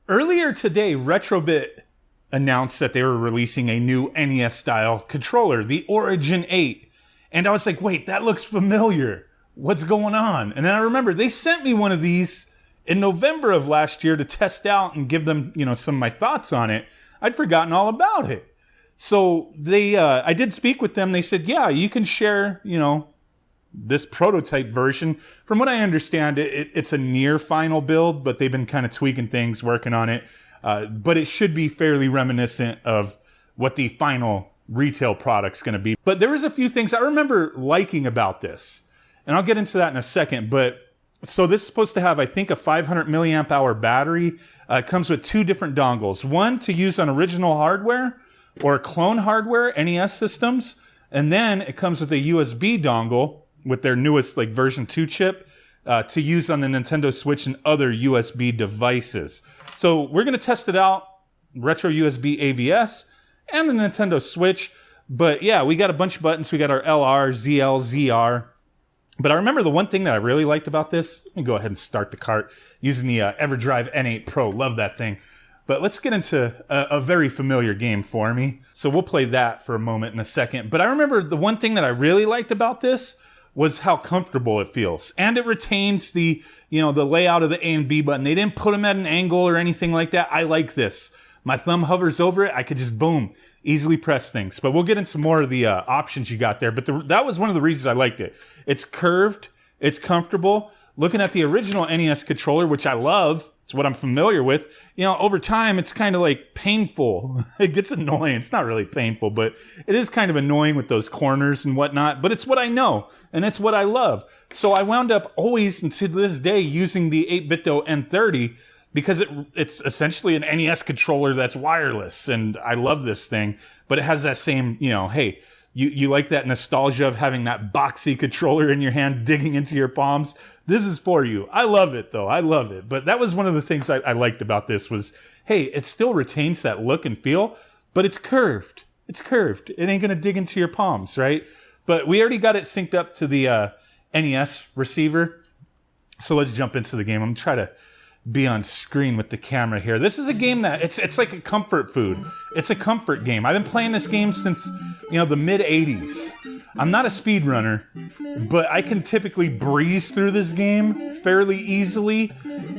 Earlier today, Retrobit announced that they were releasing a new NES-style controller, the Origin8. And I was like, wait, that looks familiar. What's going on? And then I remember they sent me one of these in November of last year to test out and give them, some of my thoughts on it. I'd forgotten all about it. So I did speak with them. They said, yeah, you can share, this prototype version. From what I understand, it's a near final build, but they've been kind of tweaking things, working on it. But it should be fairly reminiscent of what the final retail product's going to be. But there was a few things I remember liking about this, and I'll get into that in a second. But so this is supposed to have, I think, a 500 milliamp hour battery. It comes with two different dongles. One to use on original hardware or clone hardware, NES systems. And then it comes with a USB dongle with their newest version 2 chip to use on the Nintendo Switch and other USB devices. So we're going to test it out, Retro USB AVS and the Nintendo Switch. But yeah, we got a bunch of buttons. We got our LR, ZL, ZR. But I remember the one thing that I really liked about this, let me go ahead and start the cart using the EverDrive N8 Pro. Love that thing. But let's get into a very familiar game for me. So we'll play that for a moment in a second. But I remember the one thing that I really liked about this was how comfortable it feels. And it retains the layout of the A and B button. They didn't put them at an angle or anything like that. I like this. My thumb hovers over it. I could just, boom, easily press things. But we'll get into more of the options you got there. But that was one of the reasons I liked it. It's curved. It's comfortable. Looking at the original NES controller, which I love, it's what I'm familiar with. Over time, it's kind of painful. It gets annoying. It's not really painful, but it is kind of annoying with those corners and whatnot. But it's what I know, and it's what I love. So I wound up always, and to this day, using the 8BitDo N30 because it's essentially an NES controller that's wireless, and I love this thing. But it has that same, hey, you like that nostalgia of having that boxy controller in your hand digging into your palms? This is for you. I love it, though. I love it. But that was one of the things I liked about this was, hey, it still retains that look and feel, but it's curved. It's curved. It ain't going to dig into your palms, right? But we already got it synced up to the NES receiver. So let's jump into the game. I'm going to try to be on screen with the camera here. This is a game that it's like a comfort food. It's a comfort game. I've been playing this game since the mid 80s. I'm not a speedrunner, but I can typically breeze through this game fairly easily.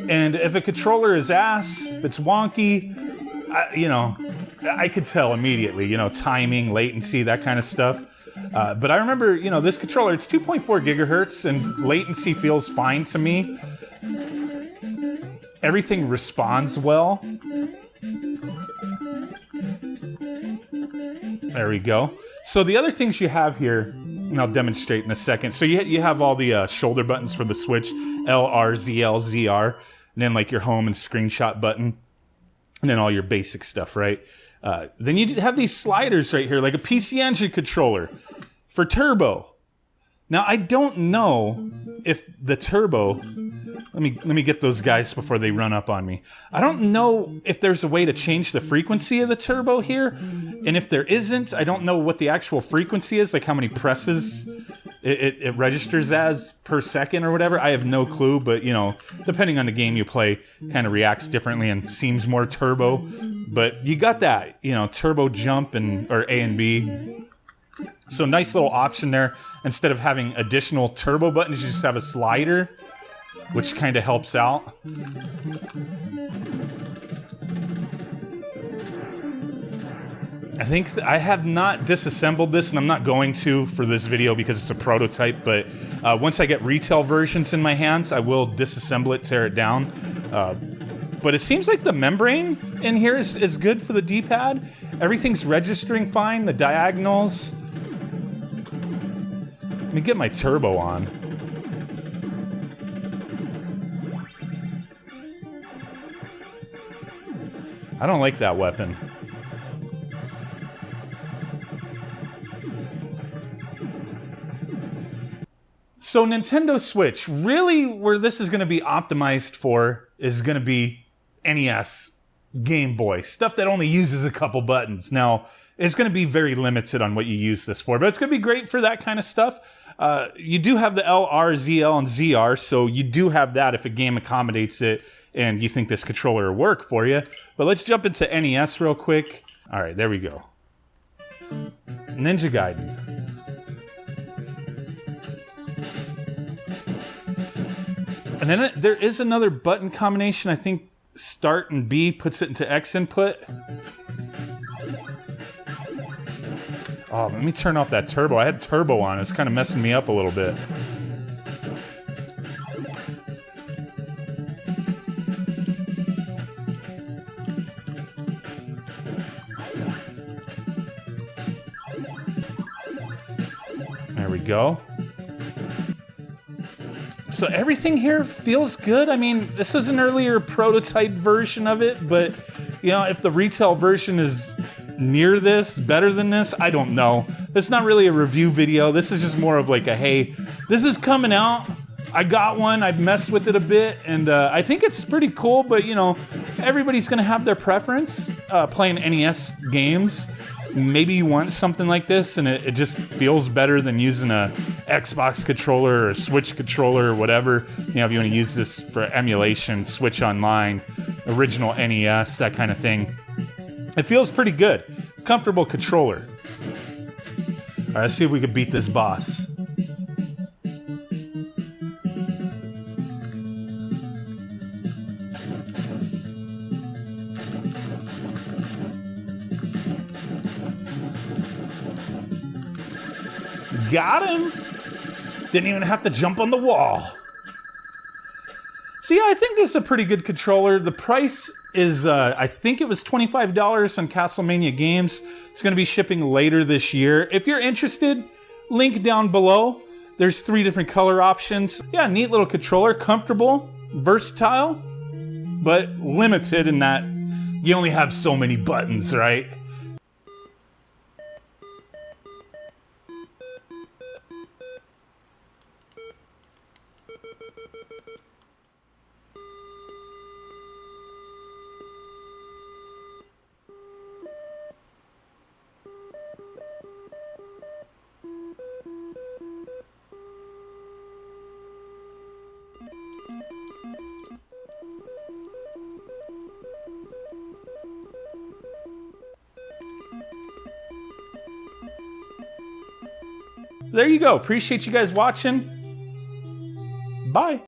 And if a controller is ass, if it's wonky, I could tell immediately. Timing, latency, that kind of stuff. But I remember this controller. It's 2.4 gigahertz, and latency feels fine to me. Everything responds well. There we go. So the other things you have here, and I'll demonstrate in a second. So you have all the shoulder buttons for the Switch, LR, ZL, ZR, and then your home and screenshot button, and then all your basic stuff, right? Then you have these sliders right here, like a PC Engine controller for turbo. Now, I don't know if the turbo, let me get those guys before they run up on me. I don't know if there's a way to change the frequency of the turbo here. And if there isn't, I don't know what the actual frequency is, like how many presses it registers as per second or whatever. I have no clue, but, depending on the game you play, kind of reacts differently and seems more turbo. But you got that, turbo jump or A and B. So nice little option there. Instead of having additional turbo buttons, you just have a slider, which kind of helps out. I think I have not disassembled this, and I'm not going to for this video because it's a prototype, but once I get retail versions in my hands, I will disassemble it, tear it down. But it seems like the membrane in here is good for the D-pad. Everything's registering fine, the diagonals. Let me get my turbo on. I don't like that weapon. So Nintendo Switch, really where this is going to be optimized for is going to be NES Game Boy, stuff that only uses a couple buttons. Now, it's going to be very limited on what you use this for, but it's going to be great for that kind of stuff. You do have the LR, ZL, and ZR, so you do have that if a game accommodates it and you think this controller will work for you. But let's jump into NES real quick. All right, there we go. Ninja Gaiden. And then there is another button combination. I think Start and B puts it into X input. Oh, let me turn off that turbo. I had turbo on. It's kind of messing me up a little bit. There we go. So everything here feels good. I mean, this was an earlier prototype version of it, but you know, if the retail version is near this, better than this, I don't know. It's not really a review video. This is just more of like a, hey, this is coming out. I got one, I've messed with it a bit, and I think it's pretty cool, but you know, everybody's gonna have their preference playing NES games. Maybe you want something like this and it just feels better than using a Xbox controller or a Switch controller or whatever. You know, if you want to use this for emulation, Switch Online, original NES, that kind of thing. It feels pretty good. Comfortable controller. All right, let's see if we can beat this boss. Got him! Didn't even have to jump on the wall. So yeah, I think this is a pretty good controller. The price is, I think it was $25 on Castlemania Games. It's going to be shipping later this year. If you're interested, link down below. There's 3 different color options. Yeah, neat little controller, comfortable, versatile, but limited in that you only have so many buttons, right? There you go. Appreciate you guys watching. Bye.